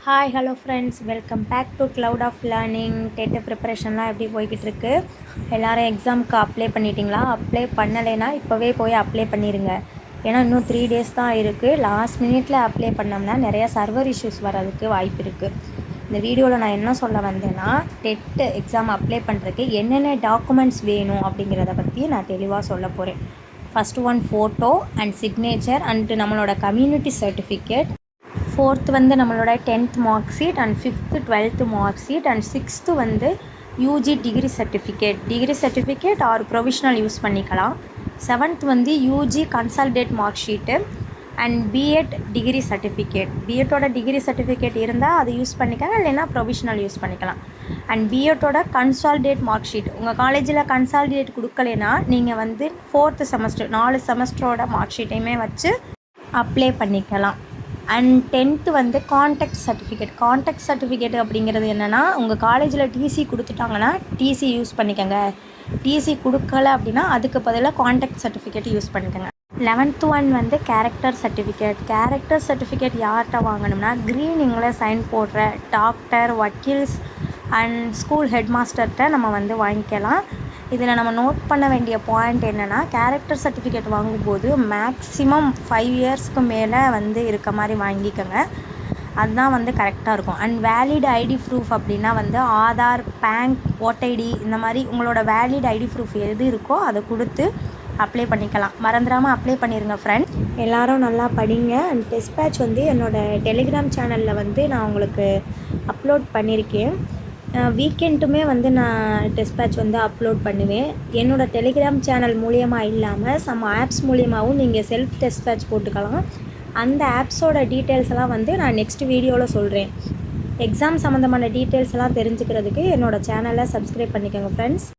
Hi hello friends, welcome back to cloud of learning. TET ப்ரிப்பரேஷன்லாம் எப்படி போய்கிட்டுருக்கு? எல்லோரும் எக்ஸாமுக்கு அப்ளை பண்ணிட்டீங்களா? அப்ளை பண்ணலைன்னா இப்போவே போய் அப்ளை பண்ணிடுங்க. ஏன்னா இன்னும் 3 days தான் இருக்குது. லாஸ்ட் மினிட்ல அப்ளை பண்ணோம்னா நிறையா சர்வர் இஷ்யூஸ் வர்றதுக்கு வாய்ப்பு இருக்குது. இந்த வீடியோவில் நான் என்ன சொல்ல வந்தேன்னா, டெட்டு எக்ஸாம் அப்ளை பண்ணுறதுக்கு என்னென்ன டாக்குமெண்ட்ஸ் வேணும் அப்படிங்கிறத பற்றி நான் தெளிவாக சொல்ல போகிறேன். First one photo and signature and நம்மளோட கம்யூனிட்டி சர்டிஃபிகேட். ஃபோர்த்து வந்து நம்மளோட 10th mark sheet and 5th 12th mark sheet and 6th வந்து UG degree certificate or provisional use பண்ணிக்கலாம். 7th வந்து UG consolidated mark sheet and B Ed degree certificate. பிஎட்டோட degree certificate இருந்தால் அதை use பண்ணிக்கலாம், இல்லைன்னா ப்ரொவிஷ்னல் யூஸ் பண்ணிக்கலாம். அண்ட் பிஎட்டோட கன்சால்டேட் மார்க் ஷீட் உங்கள் காலேஜில் கன்சால்டேட் கொடுக்கலைன்னா நீங்கள் வந்து 4th செமஸ்டர் 4 செமஸ்டரோட மார்க் ஷீட்டையுமே வச்சு அப்ளை பண்ணிக்கலாம். அண்ட் 10th வந்து கான்டாக்ட் சர்டிஃபிகேட் அப்படிங்கிறது என்னென்னா, உங்கள் காலேஜில் டிசி கொடுத்துட்டாங்கன்னா டிசி யூஸ் பண்ணிக்கோங்க. டிசி கொடுக்கல அப்படின்னா அதுக்கு பதிலாக கான்டாக்ட் சர்டிஃபிகேட் யூஸ் பண்ணிக்கோங்க. 11th ஒன் வந்து கேரக்டர் சர்டிஃபிகேட் யார்கிட்ட வாங்கணும்னா, க்ரீனிங்கில் சைன் போடுற டாக்டர், வக்கீல்ஸ் அண்ட் ஸ்கூல் ஹெட் மாஸ்டர்கிட்ட நம்ம வந்து வாங்கிக்கலாம். இதில் நம்ம நோட் பண்ண வேண்டிய பாயிண்ட் என்னென்னா, கேரக்டர் சர்டிஃபிகேட் வாங்கும்போது மேக்ஸிமம் 5 yearsக்கு மேலே வந்து இருக்க மாதிரி வாங்கிக்கோங்க. அதுதான் வந்து கரெக்டாக இருக்கும். அண்ட் வேலிட் ஐடி ப்ரூஃப் அப்படின்னா வந்து ஆதார், பேங்க், ஓட்ஐடி இந்த மாதிரி உங்களோட வேலிட் ஐடி ப்ரூஃப் எது இருக்கோ அதை கொடுத்து அப்ளை பண்ணிக்கலாம். மறந்துடாமல் அப்ளை பண்ணிடுங்க ஃப்ரெண்ட்ஸ். எல்லோரும் நல்லா படிங்க. அண்ட் டெஸ்ட் பேட்ச் வந்து என்னோடய டெலிகிராம் சேனலில் வந்து நான் உங்களுக்கு அப்லோட் பண்ணியிருக்கேன். வீக்கெண்டுமே வந்து நான் டெஸ்ட் பேட்ச் வந்து அப்லோட் பண்ணுவேன். என்னோடய டெலிகிராம் சேனல் மூலியமாக இல்லாமல் சம் ஆப்ஸ் மூலியமாகவும் நீங்கள் செல்ஃப் டெஸ்ட் பேட்ச் போட்டுக்கலாம். அந்த ஆப்ஸோட டீட்டெயில்ஸ் எல்லாம் வந்து நான் நெக்ஸ்ட் வீடியோவில் சொல்கிறேன். எக்ஸாம் சம்மந்தமான டீட்டெயில்ஸ் எல்லாம் தெரிஞ்சுக்கிறதுக்கு என்னோடய சேனலை சப்ஸ்கிரைப் பண்ணிக்கோங்க ஃப்ரெண்ட்ஸ்.